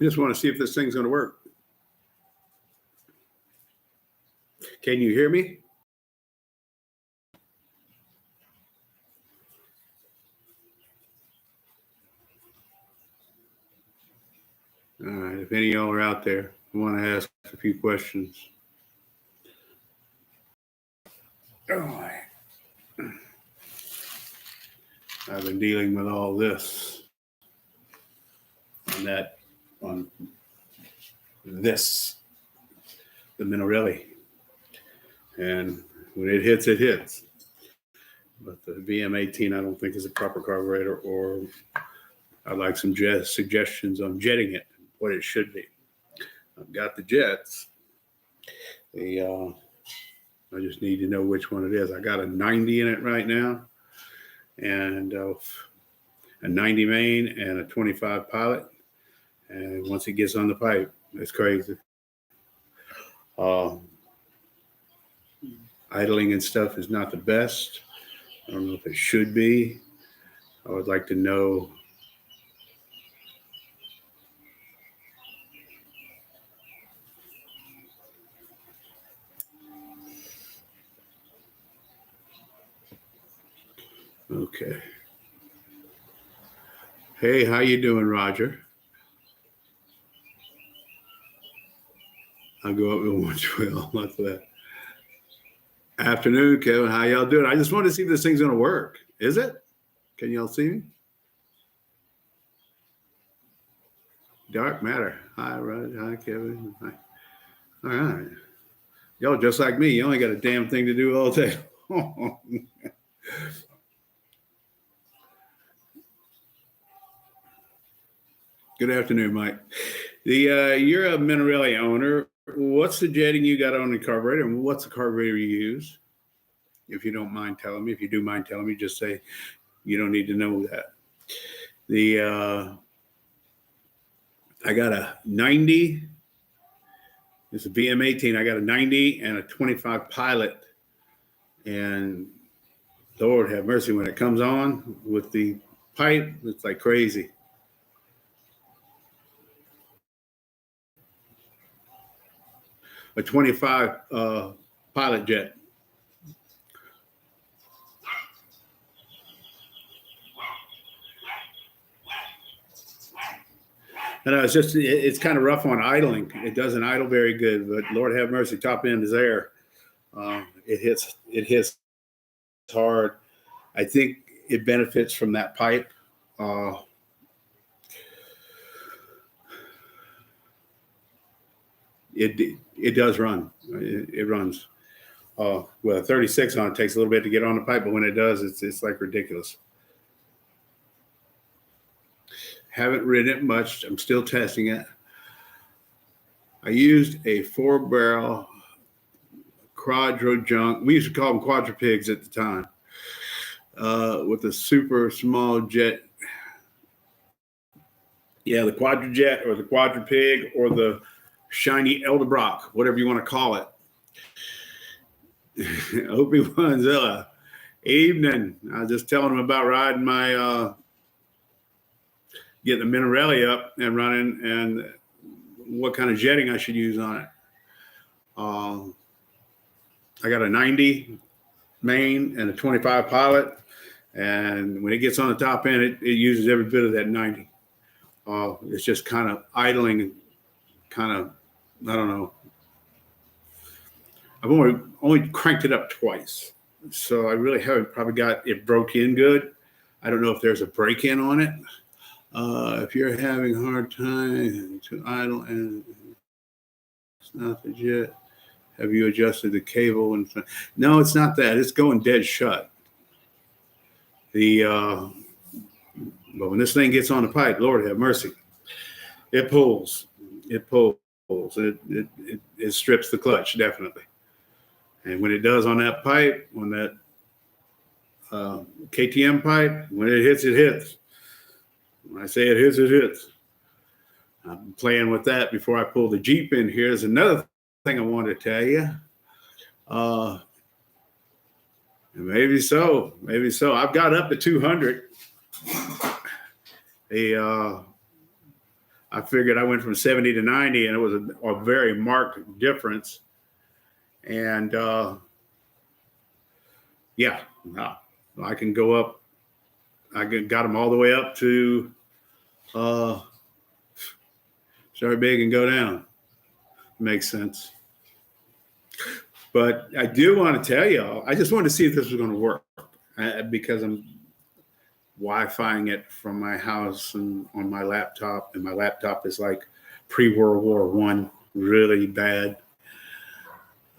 Just want to see if this thing's going to work. Can you hear me? All right. If any of y'all are out there, I want to ask a few questions. All right. I've been dealing with all this on this, the Minarelli. And when it hits, it hits. But the VM18, I don't think is a proper carburetor, or I'd like some suggestions on jetting it, what it should be. I've got the jets. I just need to know which one it is. I got a 90 in it right now, and a 90 main and a 25 pilot. And once it gets on the pipe, it's crazy. Idling and stuff is not the best. I don't know if it should be. I would like to know okay. Hey, how you doing, Roger? I'll go up with 112. That's that. Afternoon, Kevin. How y'all doing? I just wanted to see if this thing's going to work. Is it? Can y'all see me? Dark matter. Hi, Roger. Hi, Kevin. Hi. All right. Y'all just like me. You only got a damn thing to do all day. Good afternoon, Mike. You're a Minarelli owner. What's the jetting you got on the carburetor, and what's the carburetor you use? If you don't mind telling me. If you do mind telling me, just say you don't need to know that. I got a 90. It's a VM18. I got a 90 and a 25 pilot. And Lord have mercy, when it comes on with the pipe, it's like crazy. A 25 pilot jet. And it's kind of rough on idling. It doesn't idle very good, but Lord have mercy, top end is there. It hits hard. I think it benefits from that pipe. It does run. It runs. Well, 36 on it takes a little bit to get on the pipe, but when it does, it's like ridiculous. Haven't ridden it much. I'm still testing it. I used a 4-barrel Quadro junk. We used to call them Quadra Pigs at the time, with a super small jet. Yeah, the Quadra Jet or the Quadra Pig or the shiny Eldebrock, whatever you want to call it. Obi-Wanzilla. Evening. I was just telling him about riding my getting the Minarelli up and running, and what kind of jetting I should use on it. I got a 90 main and a 25 pilot, and when it gets on the top end, it uses every bit of that 90. It's just kind of idling, kind of, I don't know. I've only cranked it up twice, so I really haven't probably got it broke in good. I don't know if there's a break-in on it. If you're having a hard time to idle and it's not the jet, have you adjusted the cable? No, it's not that. It's going dead shut. But when this thing gets on the pipe, Lord have mercy, it pulls. It pulls. It strips the clutch, definitely. And when it does on that pipe, on that KTM pipe, when it hits, it hits. When I say it hits, it hits. I'm playing with that before I pull the Jeep in here. There's another thing I wanted to tell you. Maybe so. I've got up to 200. I figured I went from 70 to 90, and it was a very marked difference. And yeah, I can go up. I got them all the way up to start big and go down. Makes sense. But I do want to tell y'all, I just wanted to see if this was going to work because I'm Wi-Fiing it from my house and on my laptop, and my laptop is like pre-World War I, really bad.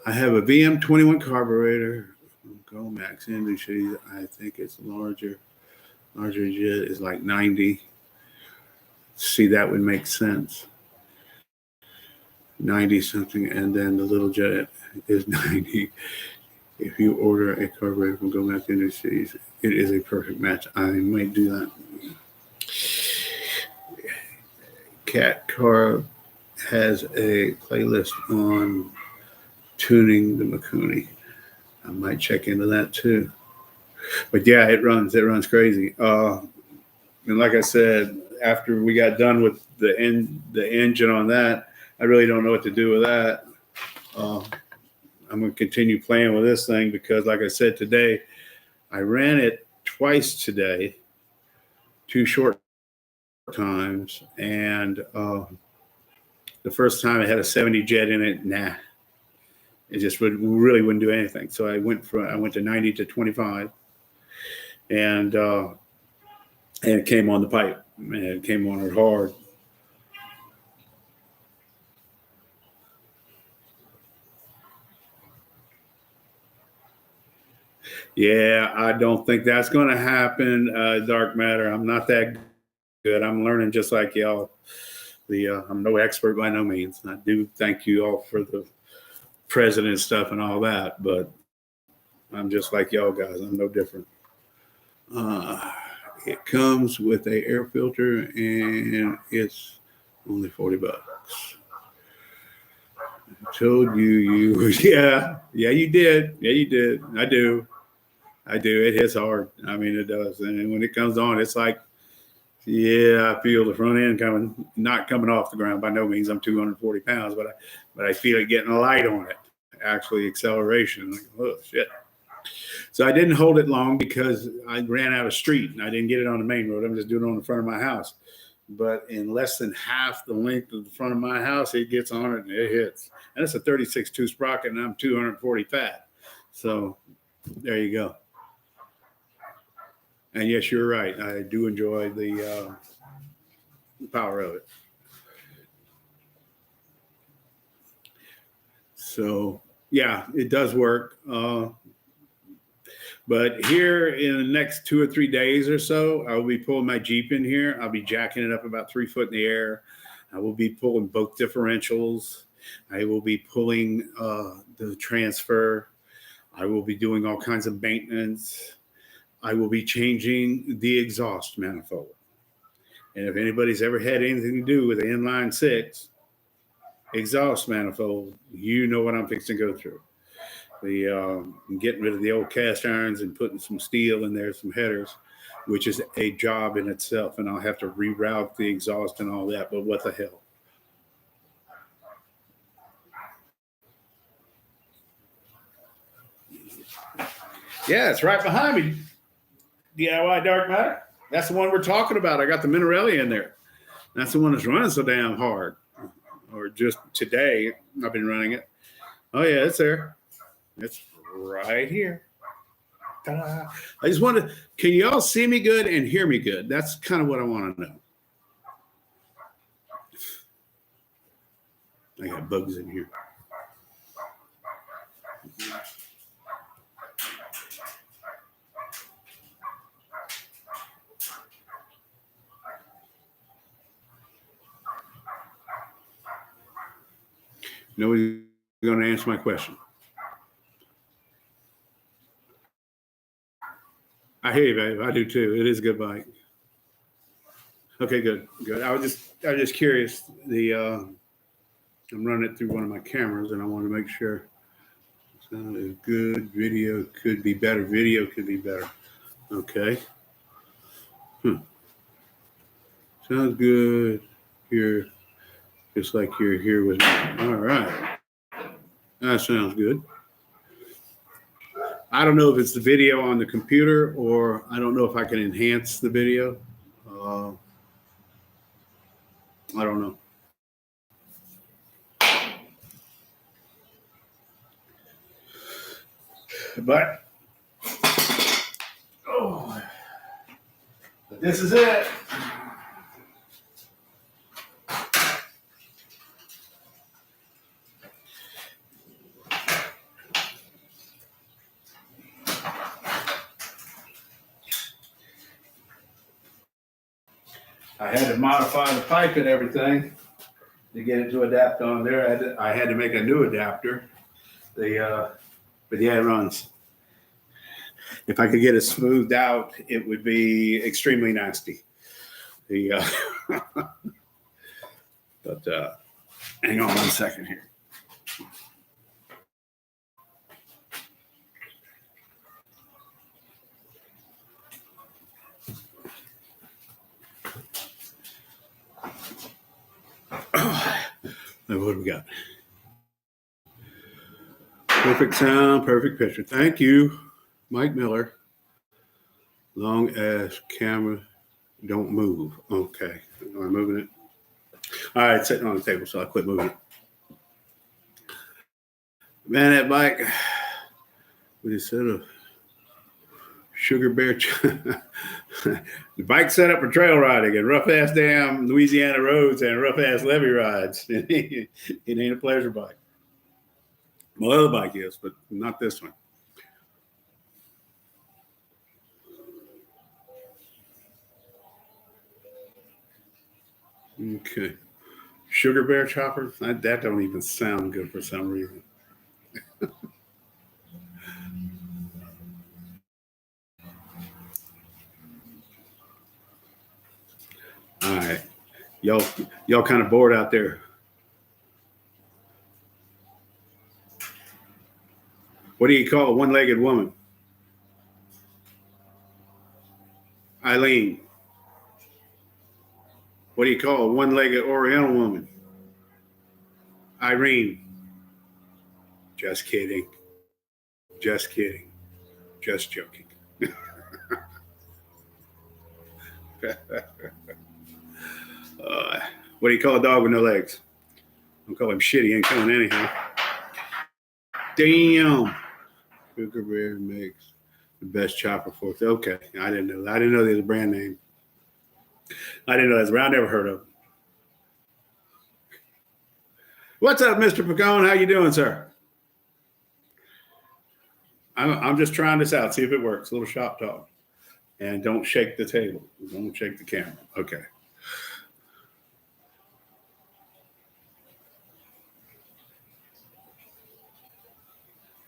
I have a VM21 carburetor from Gomax Industries. I think it's larger. Larger jet is like 90. See, that would make sense. 90 something, and then the little jet is 90. If you order a carburetor from Gomax Industries, it is a perfect match. I might do that. Cat Car has a playlist on tuning the Mikuni. I might check into that too. But yeah, it runs crazy. And like I said, after we got done with the engine on that, I really don't know what to do with that. I'm going to continue playing with this thing because, like I said today, I ran it twice today, 2 short times, and the first time it had a 70 jet in it. Nah, it just really wouldn't do anything. So I went to 90 to 25, and it came on the pipe. Man, it came on it hard. Yeah, I don't think that's going to happen, Dark Matter. I'm not that good. I'm learning just like y'all. I'm no expert by no means. I do thank you all for the president stuff and all that, but I'm just like y'all guys. I'm no different. It comes with a air filter, and it's only $40. I told you, yeah, you did. Yeah, you did. I do. It hits hard. I mean, it does. And when it comes on, it's like, yeah, I feel the front end not coming off the ground. By no means, I'm 240 pounds, but I feel it getting light on it. Actually, acceleration. Like, oh shit. So I didn't hold it long because I ran out of street and I didn't get it on the main road. I'm just doing it on the front of my house. But in less than half the length of the front of my house, it gets on it and it hits. And it's a 36.2 sprocket, and I'm 240 fat. So there you go. And yes, you're right. I do enjoy the power of it. So yeah, it does work. But here in the next 2 or 3 days or so, I will be pulling my Jeep in here. I'll be jacking it up about 3 foot in the air. I will be pulling both differentials. I will be pulling the transfer. I will be doing all kinds of maintenance. I will be changing the exhaust manifold. And if anybody's ever had anything to do with the inline 6 exhaust manifold, you know what I'm fixing to go through. Getting rid of the old cast irons and putting some steel in there, some headers, which is a job in itself. And I'll have to reroute the exhaust and all that, but what the hell? Yeah, it's right behind me. DIY Dark Matter. That's the one we're talking about. I got the Minarelli in there. That's the one that's running so damn hard. Or just today, I've been running it. Oh, yeah, it's there. It's right here. Ta-da. I just want to, can y'all see me good and hear me good? That's kind of what I want to know. I got bugs in here. Nobody's going to answer my question. I hear you, babe. I do too. It is a good bike. Okay, good. I was just curious. I'm running it through one of my cameras, and I want to make sure sound is good. Video could be better. Okay. Sounds good. here, just like you're here with me. All right. That sounds good. I don't know if it's the video on the computer or I don't know if I can enhance the video. I don't know. But this is it. I had to modify the pipe and everything to get it to adapt on there. I had to make a new adapter. But yeah, it runs. If I could get it smoothed out, it would be extremely nasty. But hang on 1 second here. What do we got? Perfect sound, perfect picture. Thank you, Mike Miller. Long as camera don't move. Okay. Am I moving it? All right, sitting on the table, so I quit moving it. Man, that bike, what is it? Sugar Bear. The bike set up for trail riding and rough ass damn Louisiana roads and rough ass levee rides. It ain't a pleasure bike. My other bike is, but not this one. Okay. Sugar Bear chopper? That don't even sound good for some reason. All right. Y'all kind of bored out there. What do you call a one-legged woman? Eileen. What do you call a one-legged Oriental woman? Irene. Just kidding. Just kidding. Just joking. What do you call a dog with no legs? Don't call him shit. He ain't coming anyhow. Damn. Sugar Bear makes the best chopper forks. Okay, I didn't know. I didn't know there was a brand name. I didn't know that's around. I never heard of it. What's up, Mr. Picone? How you doing, sir? I'm just trying this out. See if it works. A little shop talk. And don't shake the table. Don't shake the camera. Okay.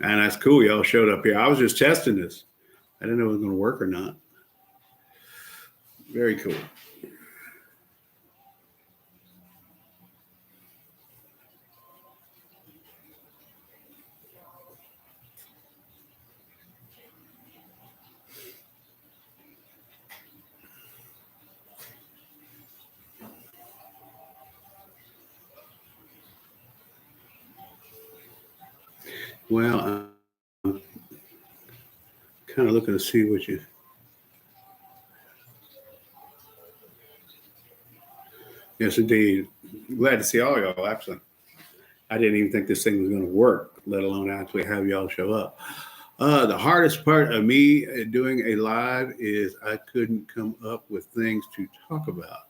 And that's cool. Y'all showed up here. I was just testing this. I didn't know it was going to work or not. Very cool. Well, I'm kind of looking to see what you. Yes, indeed. Glad to see all y'all, actually. I didn't even think this thing was going to work, let alone actually have y'all show up. The hardest part of me doing a live is I couldn't come up with things to talk about.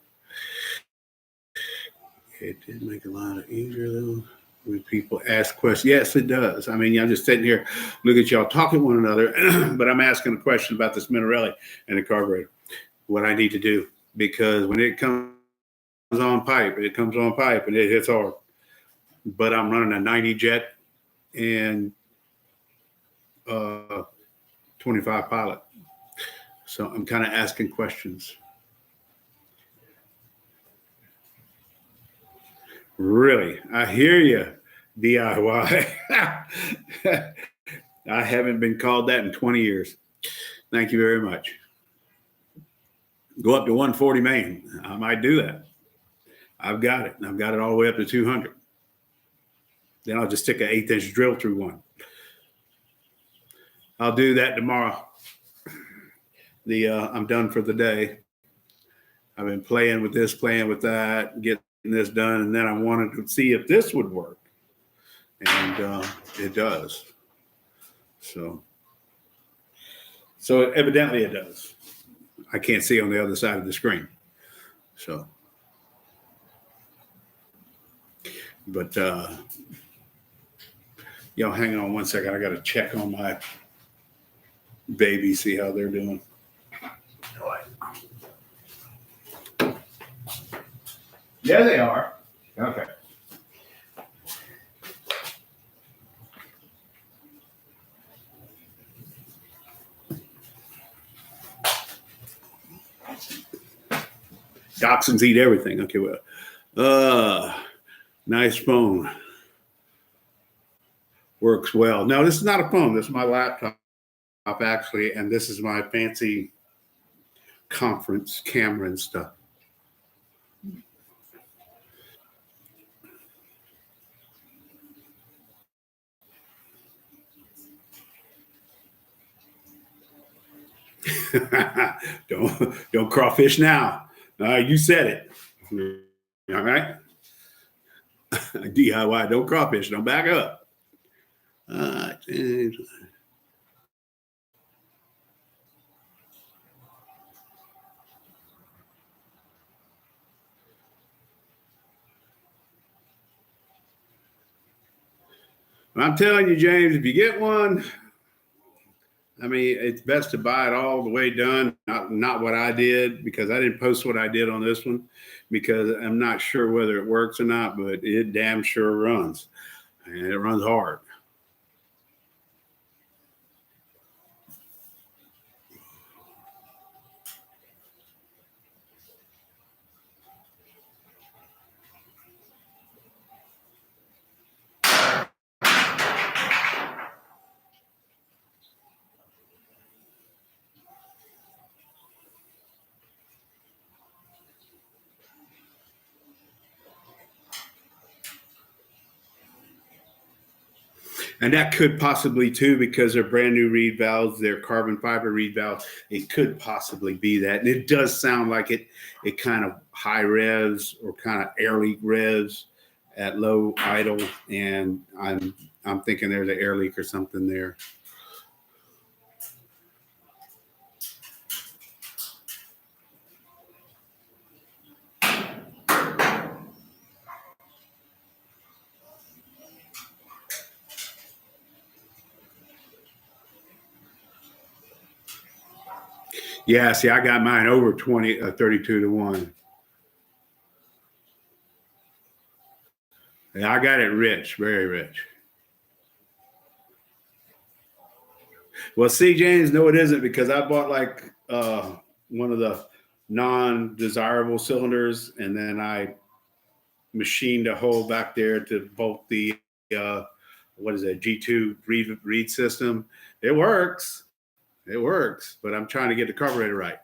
It did make a lot easier, though, when people ask questions. Yes, it does. I mean, I'm just sitting here, look at y'all talking to one another, but I'm asking a question about this Minarelli and the carburetor, what I need to do, because when it comes on pipe, it comes on pipe and it hits hard. But I'm running a 90 jet and 25 pilot. So I'm kind of asking questions. Really? I hear you, DIY. I haven't been called that in 20 years. Thank you very much. Go up to 140 main. I might do that. I've got it. And I've got it all the way up to 200. Then I'll just stick an 1/8" drill through one. I'll do that tomorrow. I'm done for the day. I've been playing with this, playing with that, getting this done, and then I wanted to see if this would work. And it does. So evidently it does. I can't see on the other side of the screen. So, but y'all hang on one second. I got to check on my baby, see how they're doing. Yeah, they are. Okay. Dachshunds eat everything. Okay, well, nice phone. Works well. No, this is not a phone. This is my laptop, actually, and this is my fancy conference camera and stuff. Don't crawfish now. You said it. All right. DIY. Don't crawfish. Don't back up. I'm telling you, James, if you get one, I mean, it's best to buy it all the way done, not what I did, because I didn't post what I did on this one because I'm not sure whether it works or not, but it damn sure runs, and it runs hard. And that could possibly too, because they're brand new reed valves, they're carbon fiber reed valves. It could possibly be that. And it does sound like it kind of high revs or kind of air leak revs at low idle. And I'm thinking there's an air leak or something there. Yeah, see, I got mine over 32 to 1. Yeah, I got it rich, very rich. Well, see, James, no, it isn't, because I bought like one of the non-desirable cylinders, and then I machined a hole back there to bolt the what is it, G2 reed system. It works. It works, but I'm trying to get the carburetor right.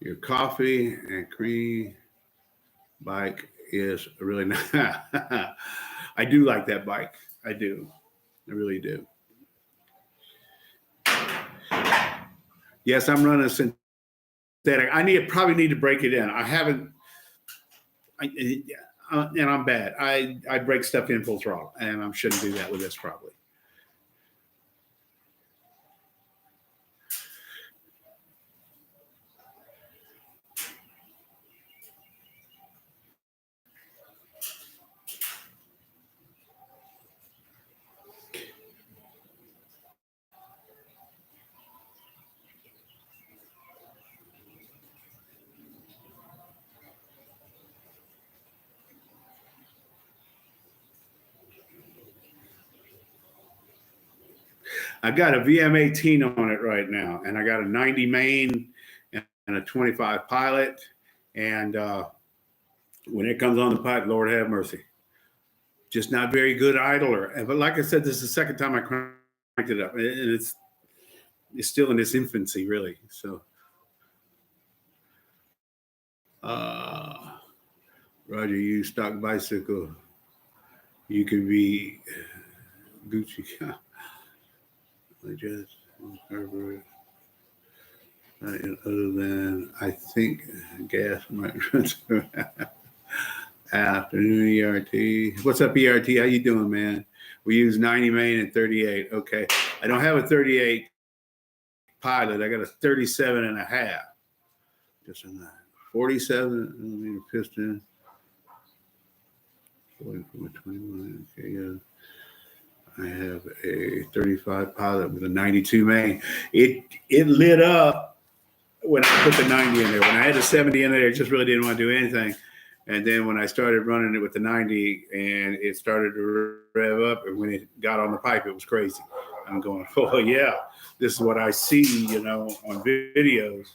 Your coffee and cream bike is really nice. I do like that bike. I do. I really do. Yes, I'm running a synthetic. Probably need to break it in. I haven't. And I'm bad. I break stuff in full throttle, and I shouldn't do that with this probably. I got a VM18 on it right now, and I got a 90 main and a 25 pilot. And when it comes on the pipe, Lord have mercy. Just not very good idler. But like I said, this is the second time I cranked it up, and it's still in its infancy, really. So Roger, you stock bicycle. You could be Gucci. I just other than I think gas might run through afternoon ERT. What's up, ERT? How you doing, man? We use 90 main and 38. Okay. I don't have a 38 pilot. I got a 37 and a half. Just a 47 millimeter piston. 21. Okay, yeah. I have a 35 pilot with a 92 main. It lit up when I put the 90 in there. When I had the 70 in there, it just really didn't want to do anything. And then when I started running it with the 90 and it started to rev up, and when it got on the pipe, it was crazy. I'm going, oh yeah, this is what I see, on videos.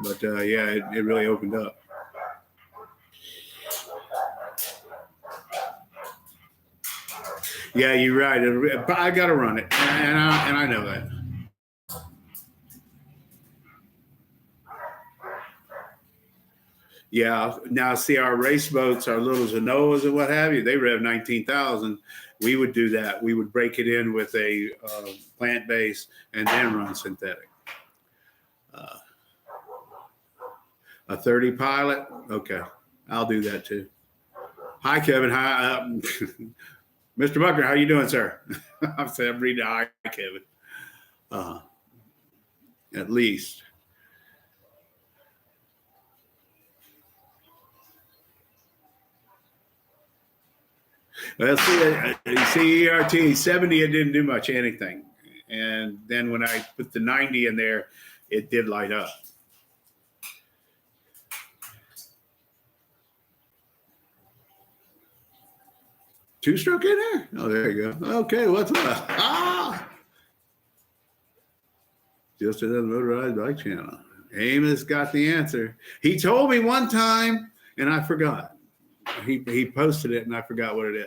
But yeah, it really opened up. Yeah, you're right. I got to run it, and I know that. Yeah. Now, see, our race boats, our little Zenoas and what have you, they rev 19,000. We would do that. We would break it in with a plant base and then run synthetic. A 30 pilot? Okay. I'll do that too. Hi, Kevin. Hi. Mr. Buckner, how you doing, sir? I'm saying I'm reading hi, Kevin. At least. Well, see, ERT 70, it didn't do much anything. And then when I put the 90 in there, it did light up. Two-stroke in there? Oh, there you go. Okay, what's up? Just another motorized bike channel. Amos got the answer. He told me one time, and I forgot. He posted it, and I forgot what it is.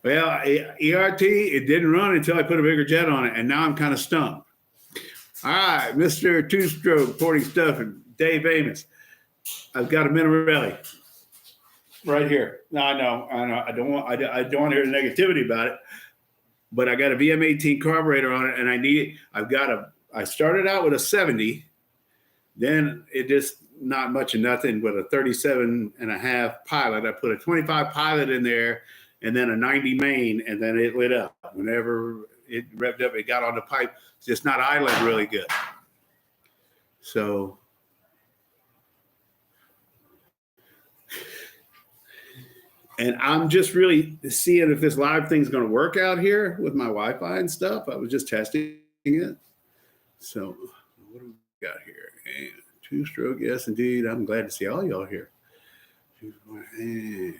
Well, ERT, it didn't run until I put a bigger jet on it, and now I'm kind of stumped. All right, Mr. Two-Stroke, Porting Stuff, and Dave Amos. I've got a Minarelli right here. No, I know. I don't want to hear the negativity about it, but I got a VM18 carburetor on it, and I need it. I started out with a 70, then it just not much of nothing with a 37 and a half pilot. I put a 25 pilot in there, and then a 90 main, and then it lit up. Whenever it revved up, it got on the pipe. It's just not idling really good. So and I'm just really seeing if this live thing's going to work out here with my Wi-Fi and stuff. I was just testing it. So what do we got here? And two-stroke, yes, indeed. I'm glad to see all y'all here. And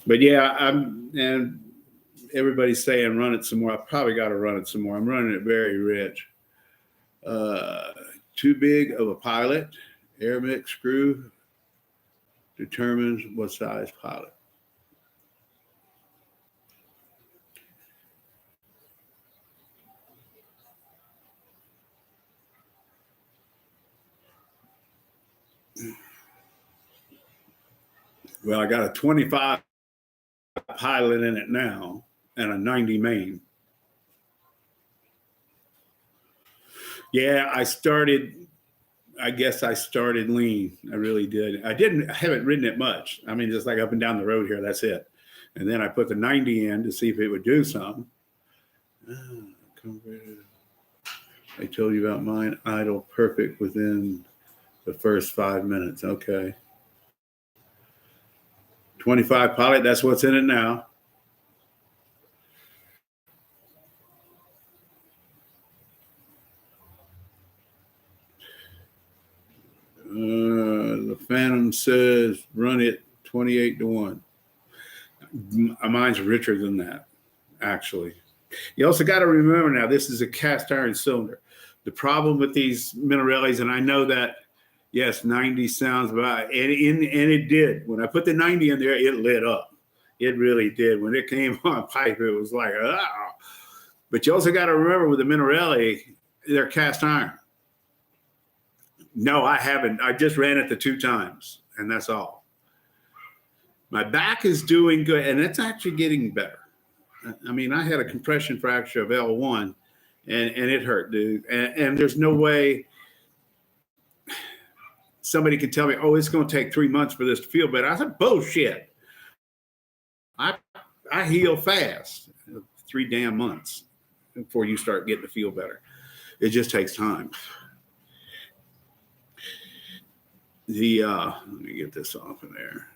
but yeah, and everybody's saying run it some more. I probably got to run it some more. I'm running it very rich. Too big of a pilot. Air mix screw determines what size pilot. Well, I got a 25 pilot in it now and a 90 main. Yeah, I guess I started lean. I really did. I haven't ridden it much. I mean, just like up and down the road here, that's it. And then I put the 90 in to see if it would do something. I told you about mine. Idle perfect within the first 5 minutes. Okay. 25 pilot, that's what's in it now. The Phantom says run it 28 to 1. Mine's richer than that, actually. You also got to remember now, this is a cast iron cylinder. The problem with these Minarellis, and I know that, yes, 90 sounds about, and it did. When I put the 90 in there, it lit up. It really did. When it came on pipe, it was like, ah. But you also got to remember with the Minarelli, they're cast iron. No, I haven't. I just ran it the 2 times, and that's all. My back is doing good, and it's actually getting better. I mean, I had a compression fracture of L1, and it hurt, dude. And there's no way somebody could tell me, oh, it's going to take 3 months for this to feel better. I said, bullshit. I heal fast. 3 damn months before you start getting to feel better. It just takes time. Let me get this off of there.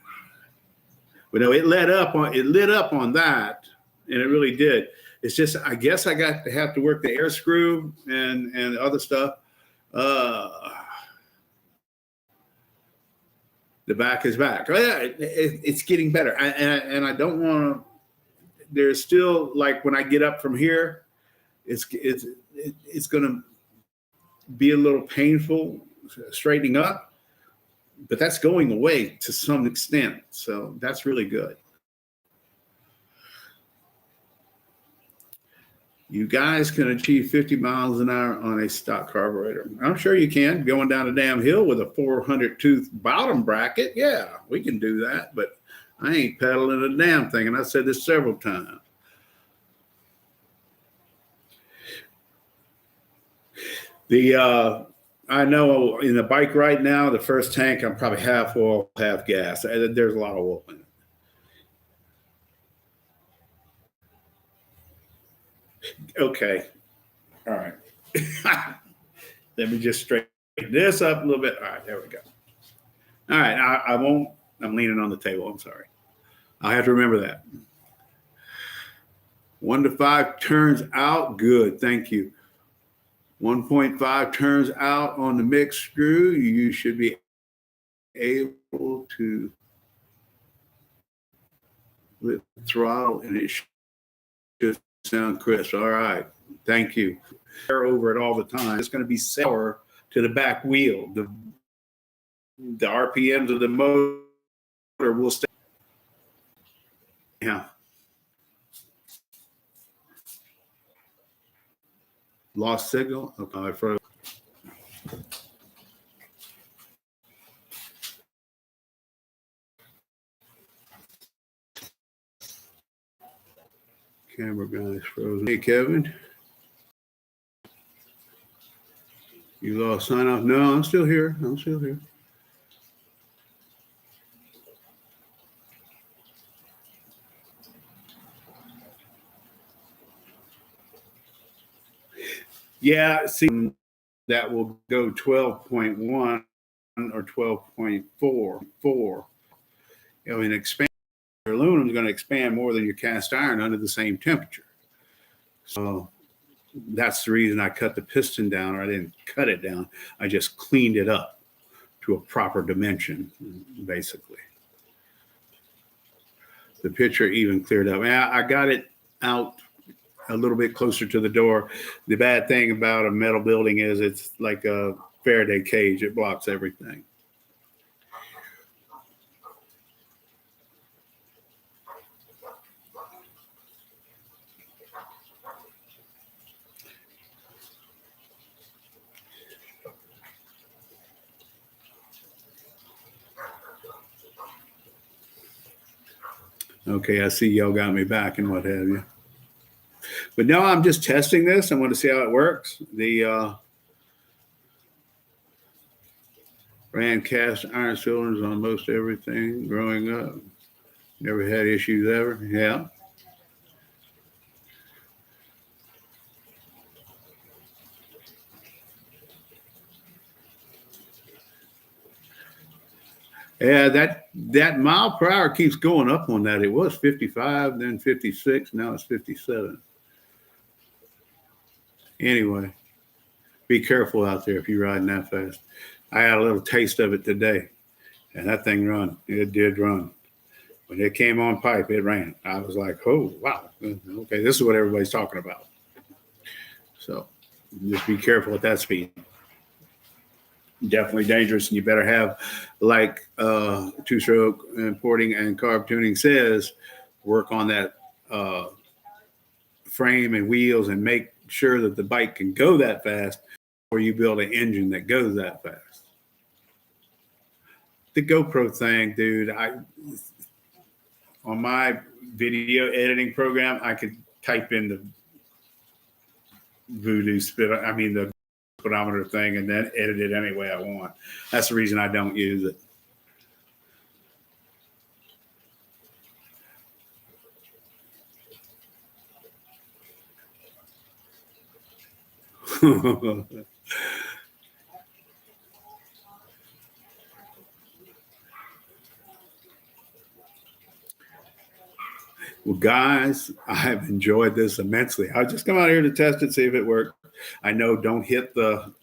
But no, it lit up on that, and it really did. It's just, I guess I got to have to work the air screw and other stuff. The back is back. Oh, yeah, it's getting better. And I don't want to, there's still, like when I get up from here, it's going to be a little painful straightening up. But that's going away to some extent. So that's really good. You guys can achieve 50 miles an hour on a stock carburetor. I'm sure you can. Going down a damn hill with a 400 tooth bottom bracket. Yeah, we can do that. But I ain't pedaling a damn thing. And I've said this several times. I know in the bike right now, the first tank, I'm probably half oil, half gas. There's a lot of oil in it. Okay. All right. Let me just straighten this up a little bit. All right, there we go. All right, I won't, I'm leaning on the table. I'm sorry. I have to remember that. 1 to 5 turns out. Good. Thank you. 1.5 turns out on the mixed screw. You should be able to with throttle, and it should sound crisp. All right. Thank you. Over it all the time. It's going to be sour to the back wheel. The RPMs of the motor will stay. Yeah. Lost signal. Okay, I froze. Camera guy's frozen. Hey, Kevin. You lost sign off? No, I'm still here. I'm still here. Yeah, see, that will go 12.1 or 12.4. I mean, expand. Your aluminum is going to expand more than your cast iron under the same temperature. So that's the reason I cut the piston down, or I didn't cut it down. I just cleaned it up to a proper dimension, basically. The picture even cleared up. I got it out a little bit closer to the door. The bad thing about a metal building is it's like a Faraday cage. It blocks everything. Okay, I see y'all got me back and what have you. But no, I'm just testing this. I want to see how it works. The ran cast iron cylinders on most everything growing up. Never had issues ever. Yeah. Yeah, that mile per hour keeps going up on that. It was 55, then 56, now it's 57. Anyway, be careful out there if you're riding that fast. I had a little taste of it today, and that thing run. It did run. When it came on pipe, it ran. I was like, oh, wow. Okay, this is what everybody's talking about. So just be careful at that speed. Definitely dangerous, and you better have, like two-stroke importing and carb tuning says, work on that frame and wheels and make sure that the bike can go that fast, or you build an engine that goes that fast. The GoPro thing, dude, on my video editing program, I could type in the the speedometer thing, and then edit it any way I want. That's the reason I don't use it. Well, guys, I have enjoyed this immensely. I'll just come out here to test it, see if it works. I know don't hit the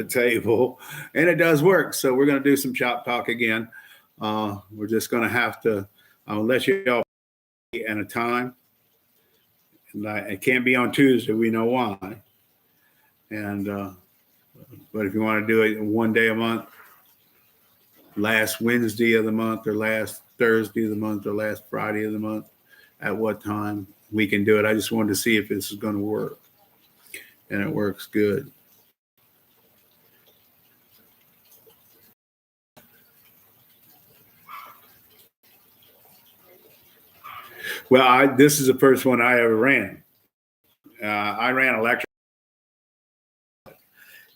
table, and it does work. So we're going to do some shop talk again. We're just going to have to let you all and a time, and it can't be on Tuesday. We know why. And but if you want to do it one day a month, last Wednesday of the month, or last Thursday of the month, or last Friday of the month, at what time we can do it. I just wanted to see if this is going to work, and it works good. Well, this is the first one I ever ran. I ran electric,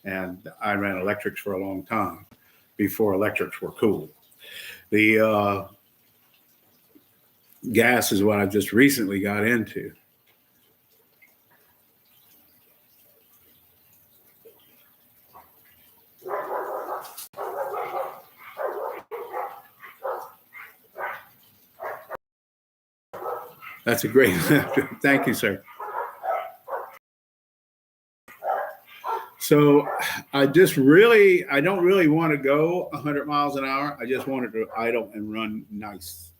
and I ran electrics for a long time before electrics were cool. The gas is what I just recently got into. That's a great, thank you, sir. So I don't really want to go 100 miles an hour. I just wanted to idle and run nice.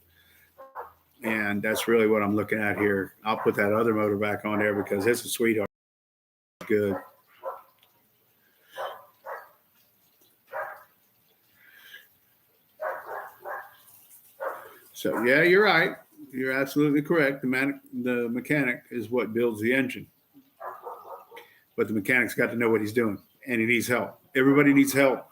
And that's really what I'm looking at here. I'll put that other motor back on there because it's a sweetheart. Good. So yeah, you're right. You're absolutely correct. The mechanic is what builds the engine. But the mechanic's got to know what he's doing, and he needs help. Everybody needs help.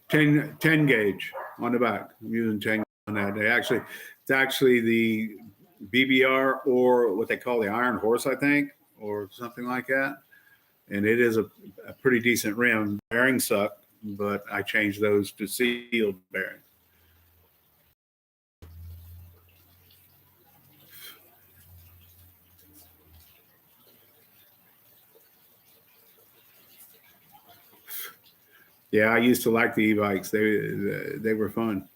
Ten gauge on the back. I'm using 10 on that. It's actually the BBR, or what they call the Iron Horse, I think, or something like that. And it is a pretty decent rim. Bearings suck, but I changed those to sealed bearings. Yeah, I used to like the e-bikes. They were fun.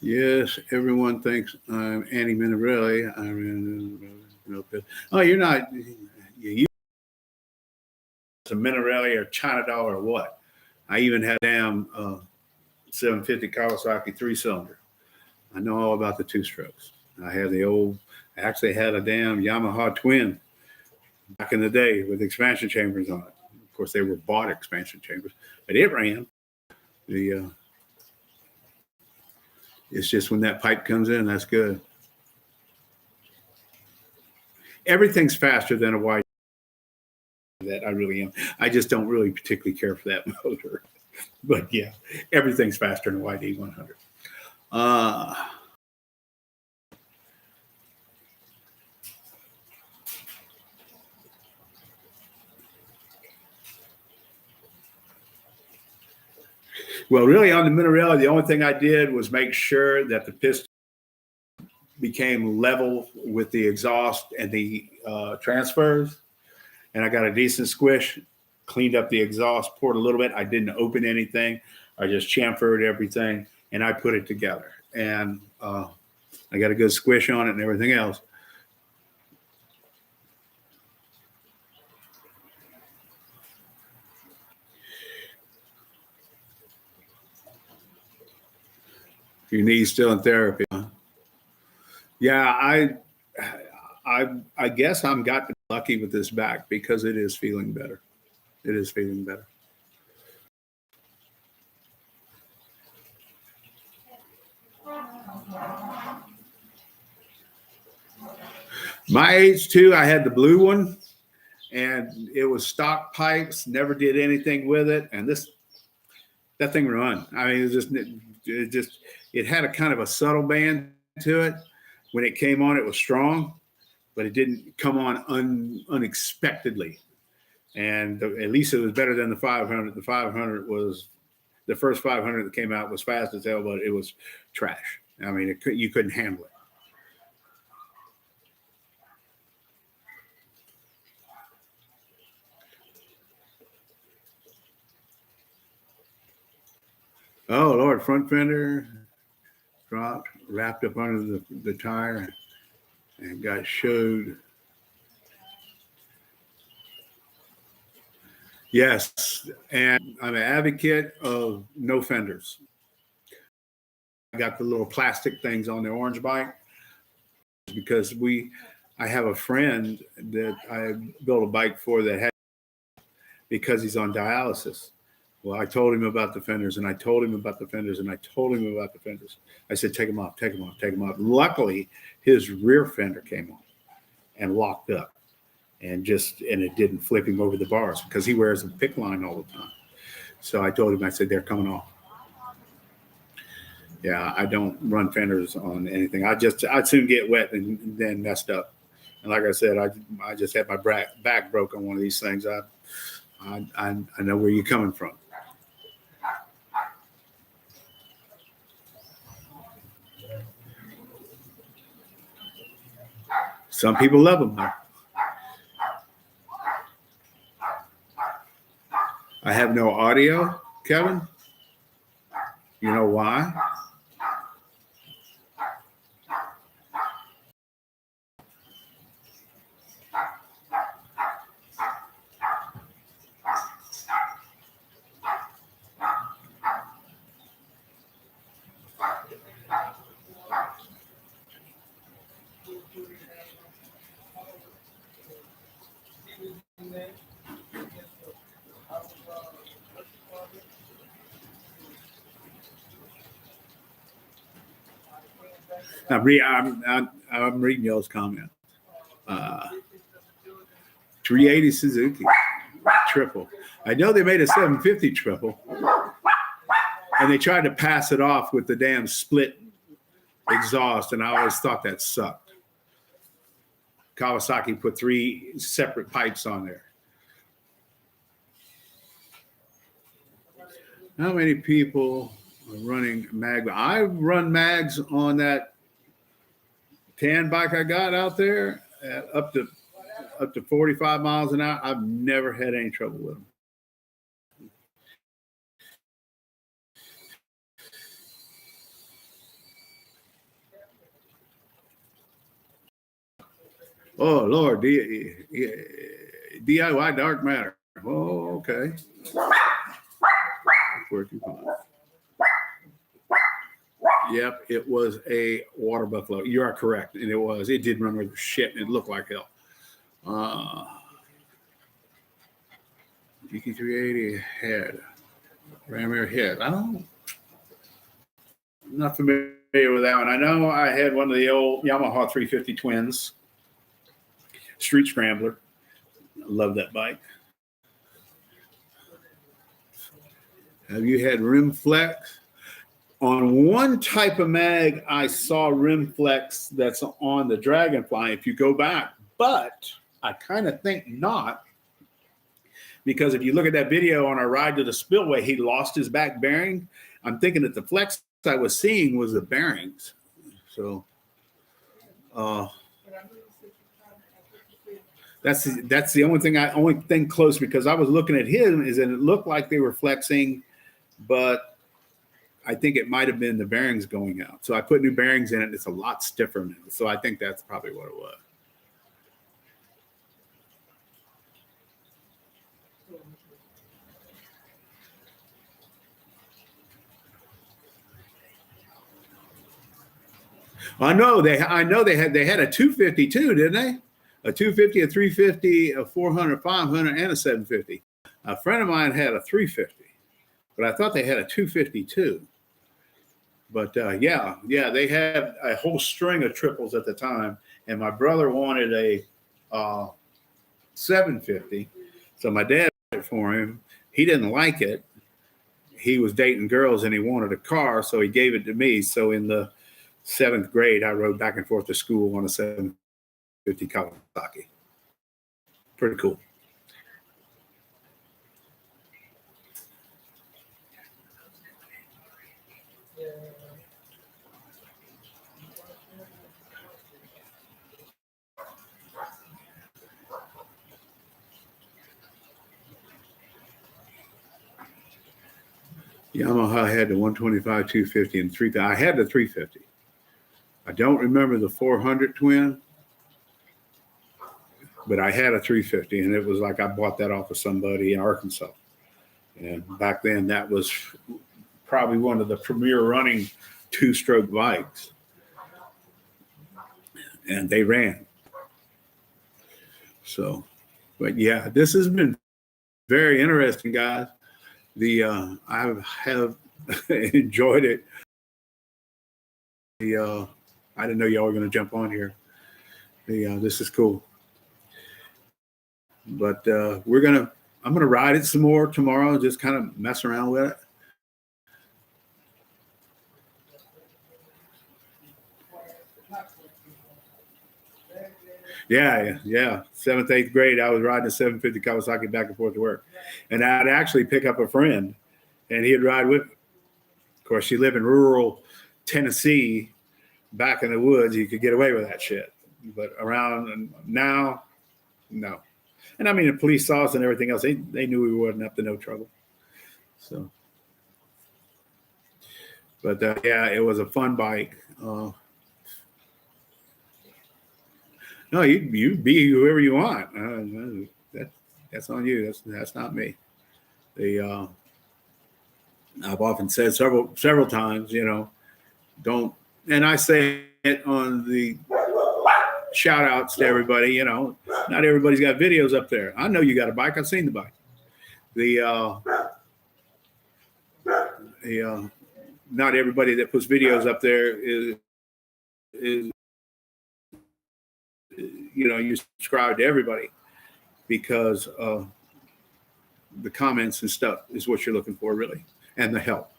Yes, everyone thinks I'm Andy Minarelli. Oh, you're not. You a Minarelli or China Doll or what? I even had a damn 750 Kawasaki 3-cylinder. I know all about the two strokes. I actually had a damn Yamaha twin back in the day with expansion chambers on it. Of course, they were bought expansion chambers, but it ran. It's just when that pipe comes in, that's good. Everything's faster than a wide. That I really am. I just don't really particularly care for that motor. But yeah, everything's faster than a YD 100. Well, really on the Minarelli, the only thing I did was make sure that the piston became level with the exhaust and the transfers. And I got a decent squish, cleaned up the exhaust, poured a little bit. I didn't open anything. I just chamfered everything and I put it together. And I got a good squish on it and everything else. Your knee's still in therapy, huh? Yeah, I guess I'm got lucky with this back because it is feeling better. It is feeling better. My age too, I had the blue one and it was stock pipes, never did anything with it. And that thing run. I mean, it had a kind of a subtle band to it. When it came on, it was strong, but it didn't come on unexpectedly. And at least it was better than the 500. The 500 was the first 500 that came out was fast as hell, but it was trash. I mean, you couldn't handle it. Oh Lord, front fender dropped, wrapped up under the tire, and got showed. Yes, and I'm an advocate of no fenders. I got the little plastic things on the orange bike because I have a friend that I built a bike for that had because he's on dialysis. Well, I told him about the fenders and I told him about the fenders and I told him about the fenders. I said, take them off, take them off, take them off. Luckily, his rear fender came on and locked up and it didn't flip him over the bars because he wears a PICC line all the time. So I told him, I said, they're coming off. Yeah, I don't run fenders on anything. I'd soon get wet and then messed up. And like I said, I just had my back broke on one of these things. I know where you're coming from. Some people love them, though. I have no audio, Kevin. You know why? I'm reading y'all's comment. 380 Suzuki triple. I know they made a 750 triple, and they tried to pass it off with the damn split exhaust, and I always thought that sucked. Kawasaki put 3 separate pipes on there. How many people are running mag? I run mags on that tan bike I got out there at up to 45 miles an hour. I've never had any trouble with them. Oh Lord, DIY dark matter. Oh, okay. Working fine. Yep, it was a water buffalo. You are correct, and it was. It did run with shit, and it looked like hell. GT380 head, ram air head. I'm not familiar with that one. I know I had one of the old Yamaha 350 twins, Street Scrambler. I love that bike. Have you had rim flex? On one type of mag, I saw rim flex that's on the Dragonfly if you go back, but I kind of think not, because if you look at that video on our ride to the spillway, he lost his back bearing. I'm thinking that the flex I was seeing was the bearings. So that's the only thing close, because I was looking at him is that it looked like they were flexing, but I think it might have been the bearings going out. So I put new bearings in it. It's a lot stiffer now. So I think that's probably what it was. I know they had a 252, didn't they? A 250, a 350, a 400, 500, and a 750. A friend of mine had a 350, but I thought they had a 252. But yeah, they had a whole string of triples at the time, and my brother wanted a 750, so my dad bought it for him. He didn't like it. He was dating girls, and he wanted a car, so he gave it to me. So in the 7th grade, I rode back and forth to school on a 750 Kawasaki. Pretty cool. Yamaha had the 125, 250, and 350. I had the 350. I don't remember the 400 twin, but I had a 350, and it was like I bought that off of somebody in Arkansas. And back then, that was probably one of the premier running two-stroke bikes. And they ran. So, but yeah, this has been very interesting, guys. I have enjoyed it. I didn't know y'all were going to jump on here. This is cool. But I'm gonna ride it some more tomorrow. Just kind of mess around with it. Yeah. 7th, 8th grade, I was riding a 750 Kawasaki back and forth to work, and I'd actually pick up a friend, and he'd ride with me. Of course, she lived in rural Tennessee, back in the woods. You could get away with that shit, but around now, no. And I mean, the police saw us and everything else. They knew we wasn't up to no trouble. So, but yeah, it was a fun bike. No, you be whoever you want. That's on you. That's not me. I've often said several times, don't. And I say it on the shout outs to everybody. Not everybody's got videos up there. I know you got a bike. I've seen the bike. Not everybody that puts videos up there is you subscribe to everybody, because the comments and stuff is what you're looking for, really, and the help.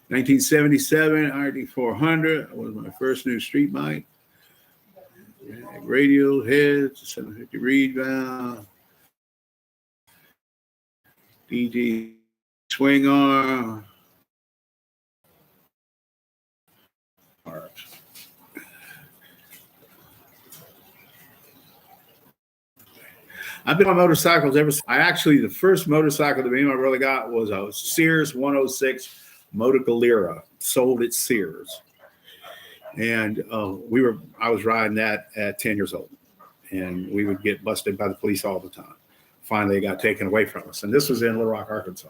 1977 RD 400 was my first new street bike. Radial heads, 750 reed valve, DG swing arm. I've been on motorcycles ever since. The first motorcycle that me and my brother got was a Sears 106 Motocalera, sold at Sears. And I was riding that at 10 years old, and we would get busted by the police all the time. Finally, it got taken away from us. And this was in Little Rock, Arkansas,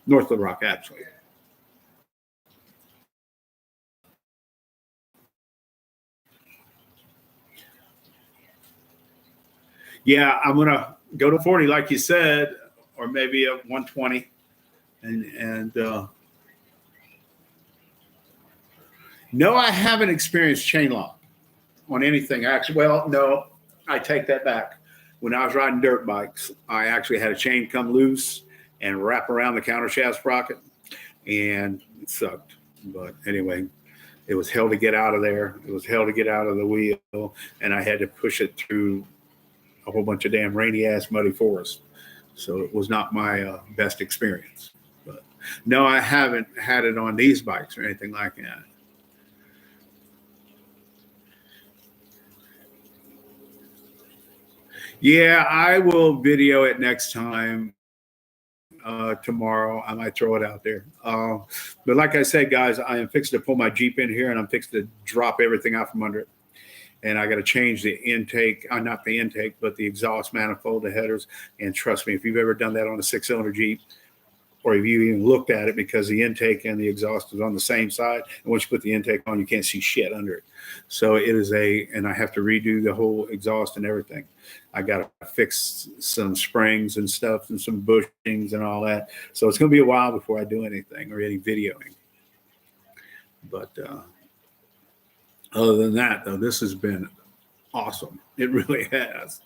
North Little Rock, actually. Yeah, I'm going to go to 40, like you said, or maybe a 120. And no, I haven't experienced chain lock on anything. Actually, well, no, I take that back. When I was riding dirt bikes, I actually had a chain come loose and wrap around the countershaft sprocket, and it sucked. But anyway, it was hell to get out of there. It was hell to get out of the wheel, and I had to push it through a whole bunch of damn rainy ass muddy forest. So it was not my best experience. But no, I haven't had it on these bikes or anything like that. Yeah, I will video it next time. Tomorrow, I might throw it out there. But like I said, guys, I am fixing to pull my Jeep in here, and I'm fixing to drop everything out from under it. And I got to change the intake, not the intake, but the exhaust manifold, the headers. And trust me, if you've ever done that on a 6-cylinder Jeep, or if you even looked at it, because the intake and the exhaust is on the same side, and once you put the intake on, you can't see shit under it. So it is and I have to redo the whole exhaust and everything. I got to fix some springs and stuff and some bushings and all that. So it's going to be a while before I do anything or any videoing. But other than that, though, this has been awesome. It really has.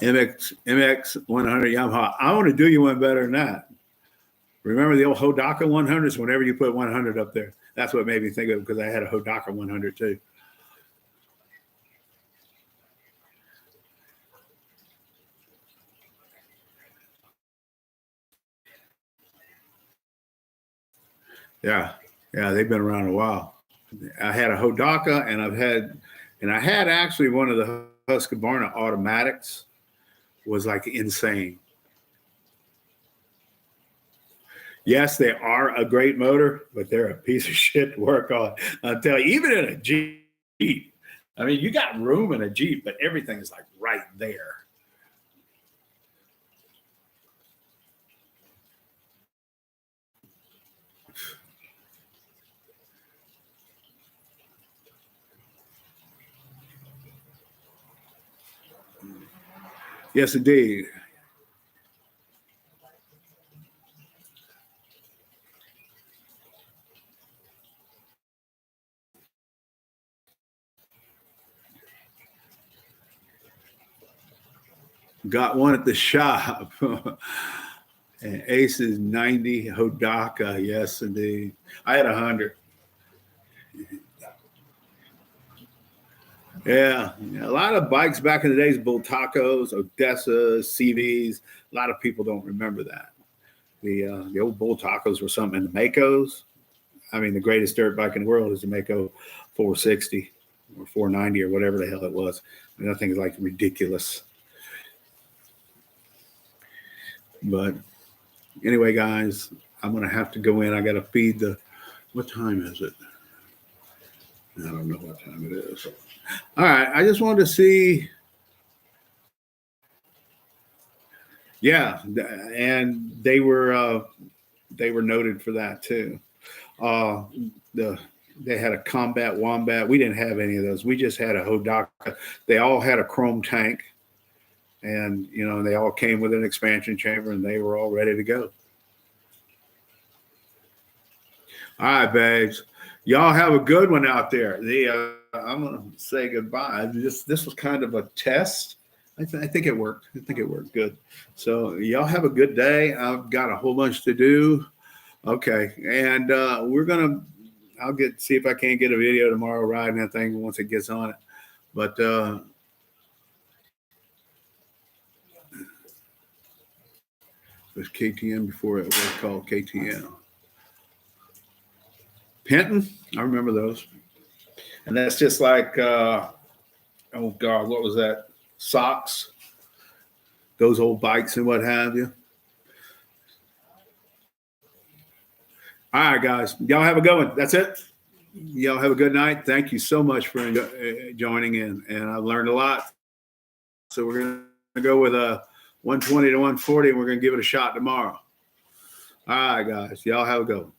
MX 100 Yamaha. I want to do you one better than that. Remember the old Hodaka 100s? Whenever you put 100 up there, that's what made me think of it, because I had a Hodaka 100 too. Yeah, they've been around a while. I had a Hodaka, and I had actually one of the Husqvarna automatics. Was like insane. Yes, they are a great motor, but they're a piece of shit to work on. I'll tell you, even in a Jeep. I mean, you got room in a Jeep, but everything is like right there. Yes, indeed. Got one at the shop. And Ace's 90 Hodaka. Yes, indeed. I had 100. Yeah, a lot of bikes back in the days, Bultacos, Odessas, CVs. A lot of people don't remember that. The old Bultacos were something. And the Makos, I mean, the greatest dirt bike in the world is the Mako 460 or 490 or whatever the hell it was. And that thing is like ridiculous. But anyway, guys, I'm going to have to go in. I got to feed what time is it? I don't know what time it is. All right. I just wanted to see. Yeah. And they were noted for that too. They had a Combat Wombat. We didn't have any of those. We just had a Hodaka. They all had a chrome tank, and they all came with an expansion chamber, and they were all ready to go. All right, babes. Y'all have a good one out there. I'm gonna say goodbye. This was kind of a test. I think it worked. I think it worked good. So y'all have a good day. I've got a whole bunch to do. Okay, and I'll see if I can't get a video tomorrow riding that thing once it gets on it. But it was KTM before it was called KTM. Penton, I remember those. And that's just like, oh God, what was that? Socks, those old bikes and what have you. All right, guys. Y'all have a good one. That's it. Y'all have a good night. Thank you so much for joining in. And I've learned a lot. So we're going to go with a 120 to 140, and we're going to give it a shot tomorrow. All right, guys. Y'all have a good one.